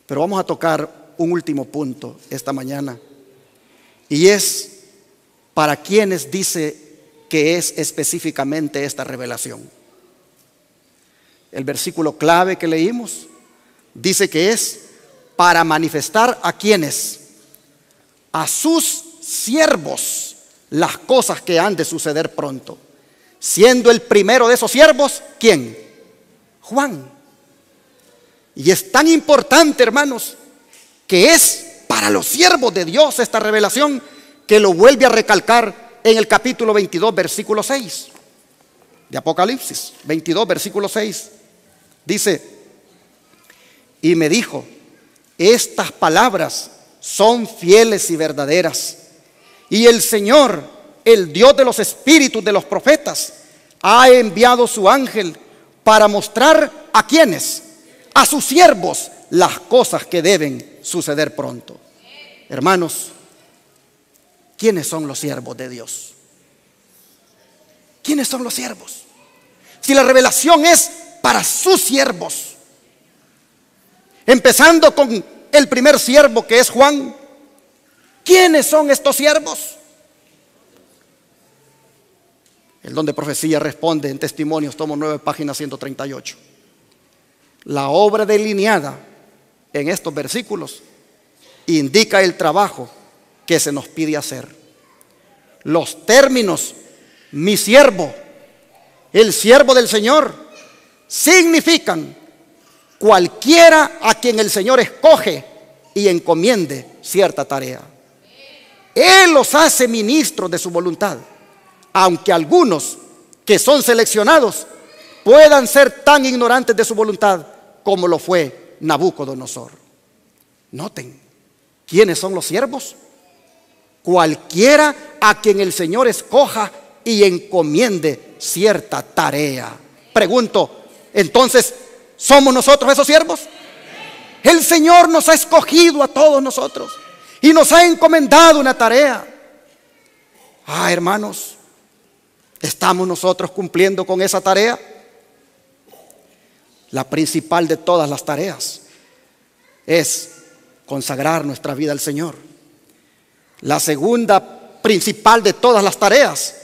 Pero vamos a tocar un último punto esta mañana, y es para quienes dice que es específicamente esta revelación. El versículo clave que leímos dice que es para manifestar a quienes, a sus siervos, las cosas que han de suceder pronto. Siendo el primero de esos siervos, ¿quién? Juan. Y es tan importante, hermanos, que es para los siervos de Dios esta revelación, que lo vuelve a recalcar en el capítulo 22, versículo 6 de Apocalipsis. 22, versículo 6. Dice: y me dijo, estas palabras son fieles y verdaderas, y el Señor, el Dios de los espíritus de los profetas, ha enviado su ángel para mostrar a quienes, a sus siervos, las cosas que deben suceder pronto. Hermanos, ¿quiénes son los siervos de Dios? ¿Quiénes son los siervos? Si la revelación es para sus siervos, empezando con el primer siervo, que es Juan, ¿quiénes son estos siervos? El don de profecía responde en Testimonios, tomo 9, página 138. La obra delineada en estos versículos indica el trabajo que se nos pide hacer. Los términos mi siervo, el siervo del Señor, significan cualquiera a quien el Señor escoge y encomiende cierta tarea. Él los hace ministros de su voluntad, aunque algunos que son seleccionados puedan ser tan ignorantes de su voluntad como lo fue Nabucodonosor. Noten, ¿quiénes son los siervos? Cualquiera a quien el Señor escoja y encomiende cierta tarea. Pregunto, entonces, ¿somos nosotros esos siervos? El Señor nos ha escogido a todos nosotros y nos ha encomendado una tarea. Hermanos, ¿estamos nosotros cumpliendo con esa tarea? La principal de todas las tareas es consagrar nuestra vida al Señor. La segunda principal de todas las tareas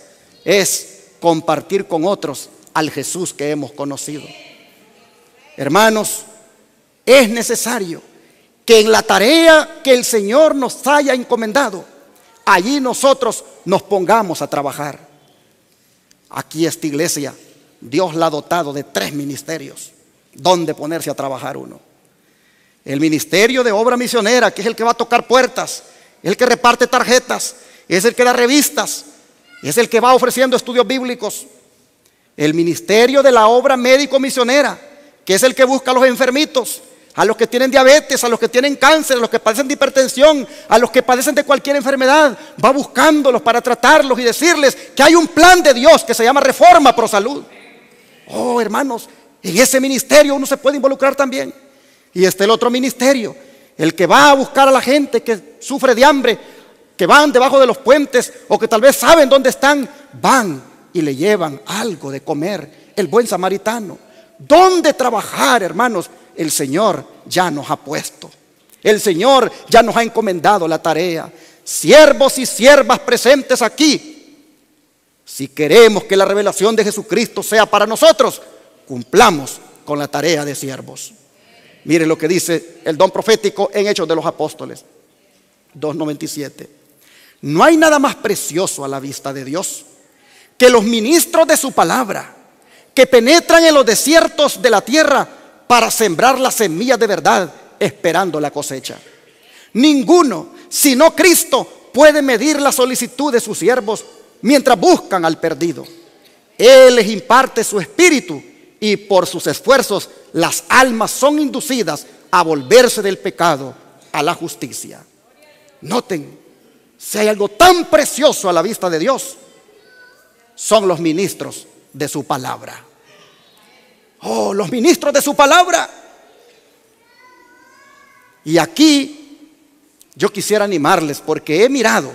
es compartir con otros al Jesús que hemos conocido. Hermanos, es necesario que en la tarea que el Señor nos haya encomendado, allí nosotros nos pongamos a trabajar. Aquí esta iglesia, Dios la ha dotado de 3 ministerios donde ponerse a trabajar uno. El ministerio de obra misionera, que es el que va a tocar puertas, es el que reparte tarjetas, es el que da revistas, es el que va ofreciendo estudios bíblicos. El ministerio de la obra médico misionera, que es el que busca a los enfermitos, a los que tienen diabetes, a los que tienen cáncer, a los que padecen de hipertensión, a los que padecen de cualquier enfermedad. Va buscándolos para tratarlos y decirles que hay un plan de Dios que se llama Reforma Pro Salud. Oh, hermanos, en ese ministerio uno se puede involucrar también. Y está el otro ministerio, el que va a buscar a la gente que sufre de hambre, que van debajo de los puentes o que tal vez saben dónde están, van y le llevan algo de comer, el buen samaritano. ¿Dónde trabajar, hermanos? El Señor ya nos ha puesto. El Señor ya nos ha encomendado la tarea. Siervos y siervas presentes aquí, Si queremos que la revelación de Jesucristo sea para nosotros, cumplamos con la tarea de siervos. Mire lo que dice el don profético en Hechos de los Apóstoles 2:97. No hay nada más precioso a la vista de Dios que los ministros de su palabra, que penetran en los desiertos de la tierra para sembrar las semillas de verdad, esperando la cosecha. Ninguno, sino Cristo, puede medir la solicitud de sus siervos mientras buscan al perdido. Él les imparte su espíritu y por sus esfuerzos las almas son inducidas a volverse del pecado a la justicia. Noten, si hay algo tan precioso a la vista de Dios, son los ministros de su palabra. Oh, los ministros de su palabra. Y aquí yo quisiera animarles, porque he mirado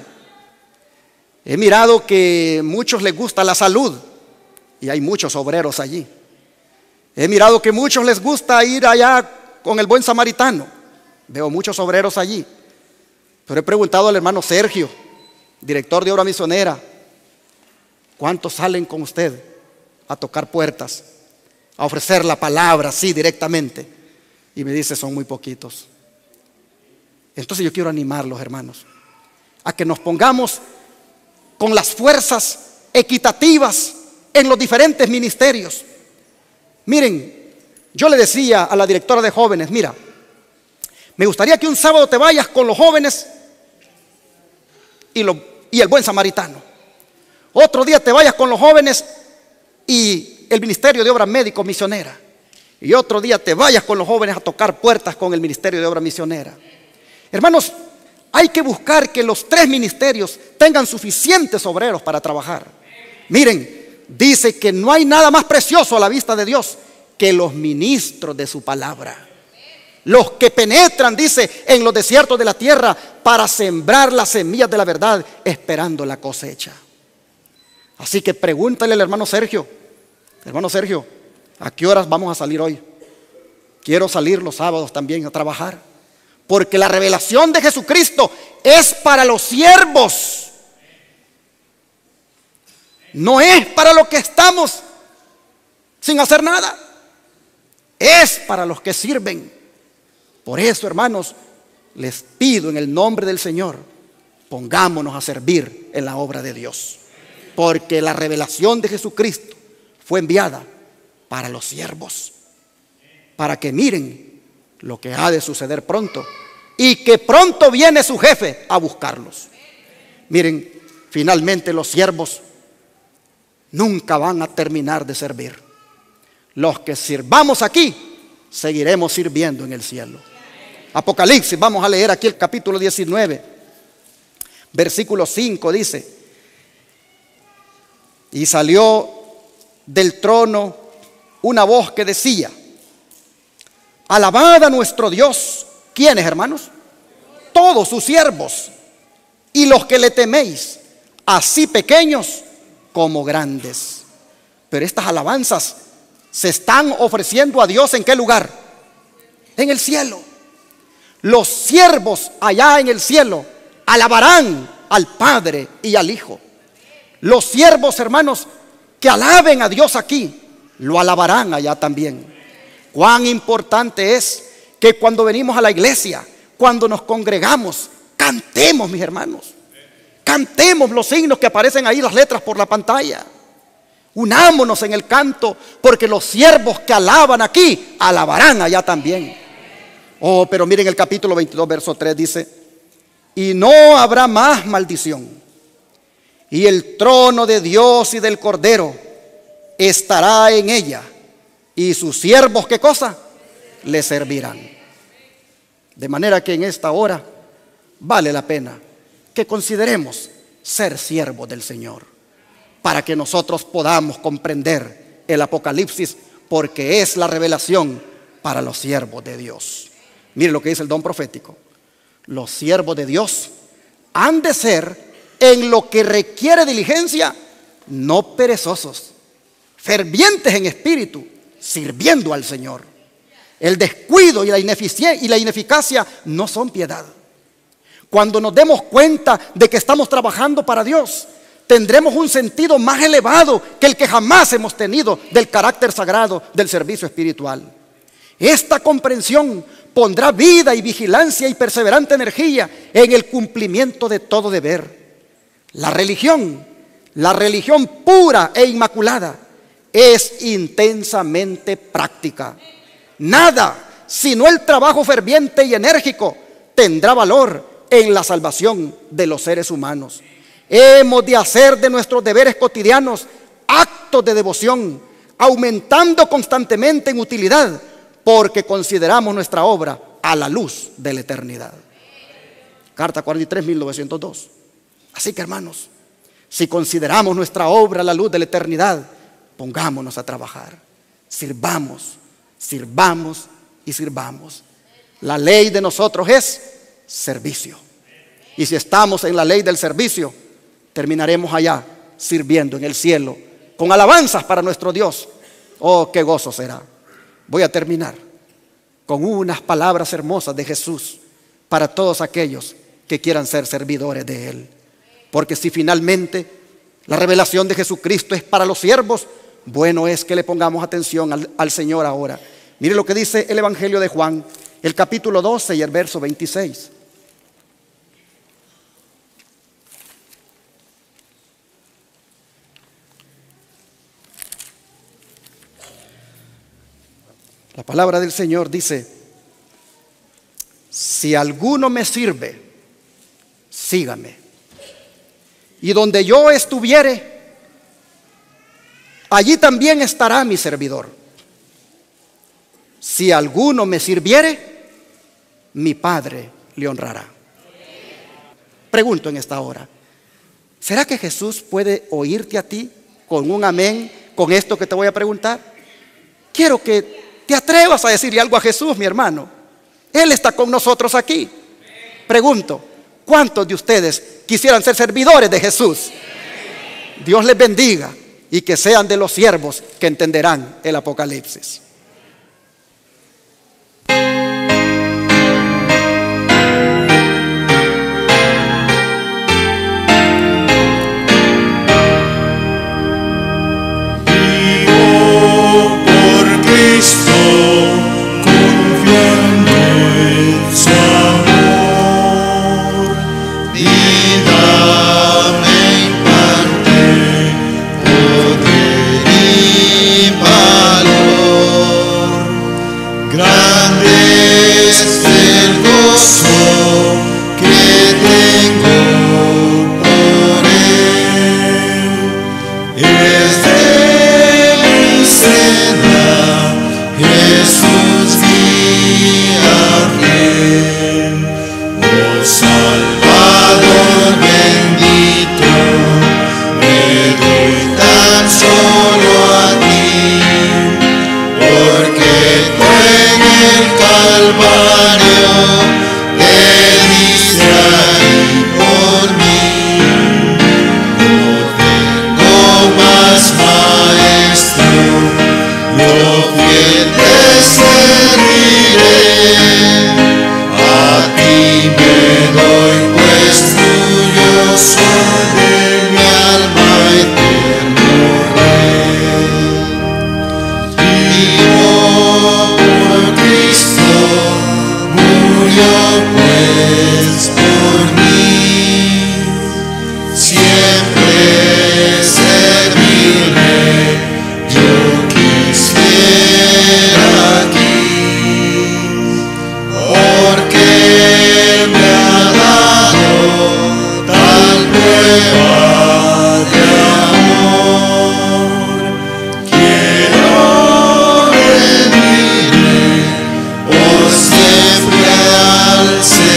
que a muchos les gusta la salud y hay muchos obreros allí. He mirado que a muchos les gusta ir allá con el buen samaritano. Veo muchos obreros allí. Pero he preguntado al hermano Sergio, director de obra misionera, ¿cuántos salen con usted a tocar puertas, a ofrecer la palabra así directamente? Y me dice, son muy poquitos. Entonces yo quiero animarlos, hermanos, a que nos pongamos con las fuerzas equitativas en los diferentes ministerios. Miren, yo le decía a la directora de jóvenes, mira, me gustaría que un sábado te vayas con los jóvenes y el buen samaritano. Otro día te vayas con los jóvenes y el ministerio de obra médico misionera. Y otro día te vayas con los jóvenes a tocar puertas con el ministerio de obra misionera. Hermanos, hay que buscar que los tres ministerios tengan suficientes obreros para trabajar. Miren, dice que no hay nada más precioso a la vista de Dios que los ministros de su palabra. Los que penetran, dice, en los desiertos de la tierra para sembrar las semillas de la verdad, esperando la cosecha. Así que pregúntale al hermano Sergio, ¿a qué horas vamos a salir hoy? Quiero salir los sábados también a trabajar, porque la revelación de Jesucristo es para los siervos. No es para los que estamos sin hacer nada, es para los que sirven. Por eso, hermanos, les pido en el nombre del Señor, pongámonos a servir en la obra de Dios, porque la revelación de Jesucristo fue enviada para los siervos, para que miren lo que ha de suceder pronto y que pronto viene su jefe a buscarlos. Miren, finalmente los siervos nunca van a terminar de servir. Los que sirvamos aquí, seguiremos sirviendo en el cielo. Apocalipsis, vamos a leer aquí el capítulo 19, versículo 5, dice: y salió del trono una voz que decía: alabad a nuestro Dios. ¿Quiénes, hermanos? Todos sus siervos y los que le teméis, así pequeños como grandes. Pero estas alabanzas se están ofreciendo a Dios, ¿en qué lugar? En el cielo. Los siervos allá en el cielo alabarán al Padre y al Hijo. Los siervos, hermanos, que alaben a Dios aquí, lo alabarán allá también. Cuán importante es que cuando venimos a la iglesia, cuando nos congregamos, cantemos, mis hermanos. Cantemos los signos que aparecen ahí, las letras por la pantalla. Unámonos en el canto, porque los siervos que alaban aquí, alabarán allá también. Oh, pero miren el capítulo 22, verso 3 dice: y no habrá más maldición, y el trono de Dios y del Cordero estará en ella, y sus siervos, ¿qué cosa? Le servirán. De manera que en esta hora vale la pena que consideremos ser siervos del Señor, para que nosotros podamos comprender el Apocalipsis, porque es la revelación para los siervos de Dios. Mire lo que dice el don profético: los siervos de Dios han de ser, en lo que requiere diligencia, no perezosos, fervientes en espíritu, sirviendo al Señor. El descuido y la ineficacia no son piedad. Cuando nos demos cuenta de que estamos trabajando para Dios, tendremos un sentido más elevado que el que jamás hemos tenido del carácter sagrado del servicio espiritual. Esta comprensión pondrá vida y vigilancia y perseverante energía en el cumplimiento de todo deber. La religión pura e inmaculada, es intensamente práctica. Nada, sino el trabajo ferviente y enérgico, tendrá valor en la salvación de los seres humanos. Hemos de hacer de nuestros deberes cotidianos actos de devoción, aumentando constantemente en utilidad, porque consideramos nuestra obra a la luz de la eternidad. Carta 43, 1902. Así que, hermanos, si consideramos nuestra obra a la luz de la eternidad, pongámonos a trabajar. Sirvamos, sirvamos y sirvamos. La ley de nosotros es servicio. Y si estamos en la ley del servicio, terminaremos allá sirviendo en el cielo con alabanzas para nuestro Dios. Oh, qué gozo será. Voy a terminar con unas palabras hermosas de Jesús para todos aquellos que quieran ser servidores de Él. Porque si finalmente la revelación de Jesucristo es para los siervos, bueno es que le pongamos atención al Señor ahora. Mire lo que dice el Evangelio de Juan, el capítulo 12 y el verso 26. La palabra del Señor dice: si alguno me sirve, sígame. Y donde yo estuviere, allí también estará mi servidor. Si alguno me sirviere, mi Padre le honrará. Pregunto en esta hora, ¿será que Jesús puede oírte a ti con un amén con esto que te voy a preguntar? Quiero que te atrevas a decirle algo a Jesús, mi hermano. Él está con nosotros aquí. Pregunto, ¿cuántos de ustedes quisieran ser servidores de Jesús? Dios les bendiga y que sean de los siervos que entenderán el Apocalipsis. Siempre al Señor.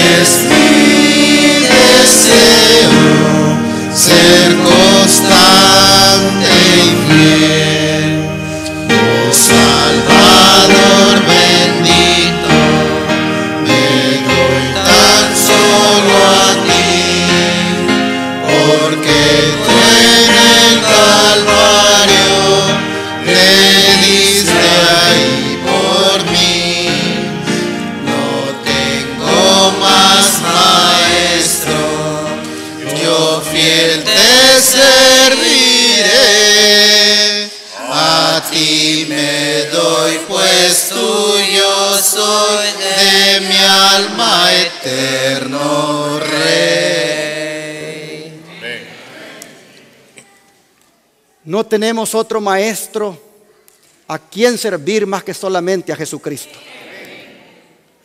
Es mi deseo ser constante y fiel. Oh Salvador bendito, me doy tan solo a ti, porque tú en el Calvario le diste ahí por mí. No tengo más maestro, yo fiel te serviré. A ti me doy, pues tuyo soy, de mi alma eterno Rey. No tenemos otro maestro a quien servir más que solamente a Jesucristo.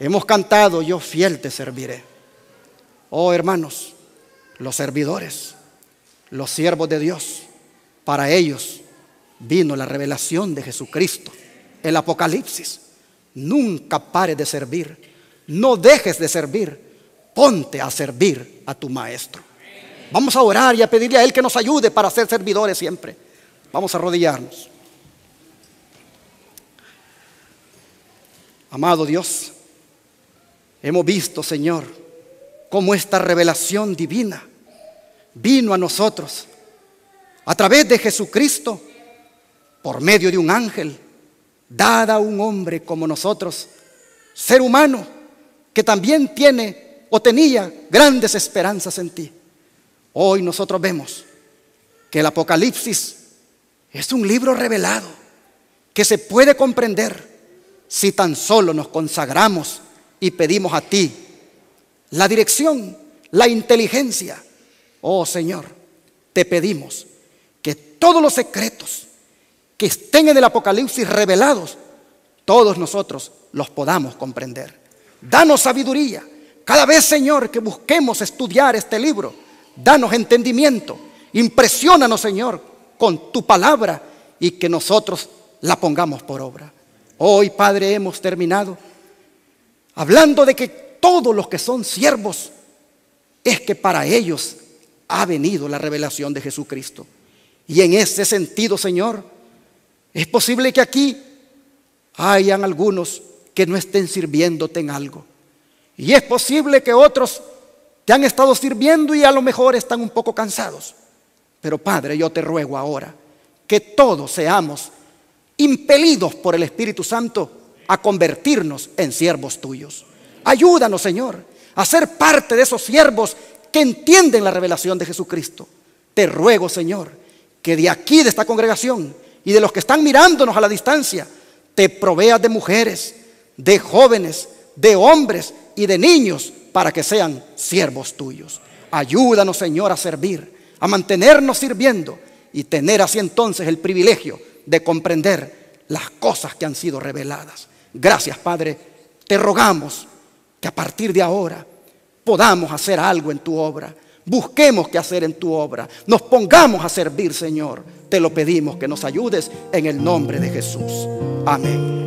Hemos cantado, yo fiel te serviré. Oh hermanos, los servidores, los siervos de Dios, para ellos vino la revelación de Jesucristo, el Apocalipsis. Nunca pares de servir, no dejes de servir, ponte a servir a tu maestro. Vamos a orar y a pedirle a Él que nos ayude para ser servidores siempre. Vamos a arrodillarnos. Amado Dios, hemos visto, Señor, cómo esta revelación divina vino a nosotros a través de Jesucristo, por medio de un ángel, dada a un hombre como nosotros, ser humano, que también tiene o tenía grandes esperanzas en ti. Hoy nosotros vemos que el Apocalipsis es un libro revelado que se puede comprender si tan solo nos consagramos y pedimos a ti la dirección, la inteligencia. Oh Señor, te pedimos que todos los secretos que estén en el Apocalipsis revelados, todos nosotros los podamos comprender. Danos sabiduría. Cada vez, Señor, que busquemos estudiar este libro, danos entendimiento. Impresiónanos, Señor, con tu palabra y que nosotros la pongamos por obra. Hoy, Padre, hemos terminado hablando de que todos los que son siervos es que para ellos ha venido la revelación de Jesucristo. Y en ese sentido, Señor, es posible que aquí hayan algunos que no estén sirviéndote en algo. Y es posible que otros te han estado sirviendo y a lo mejor están un poco cansados. Pero Padre, yo te ruego ahora que todos seamos impelidos por el Espíritu Santo a convertirnos en siervos tuyos. Ayúdanos, Señor, a ser parte de esos siervos que entienden la revelación de Jesucristo. Te ruego, Señor, que de aquí, de esta congregación y de los que están mirándonos a la distancia, te proveas de mujeres, de jóvenes, de hombres y de niños para que sean siervos tuyos. Ayúdanos, Señor, a servir, a mantenernos sirviendo y tener así entonces el privilegio de comprender las cosas que han sido reveladas. Gracias, Padre. Te rogamos que a partir de ahora podamos hacer algo en tu obra. Busquemos qué hacer en tu obra. Nos pongamos a servir, Señor. Te lo pedimos que nos ayudes en el nombre de Jesús. Amén.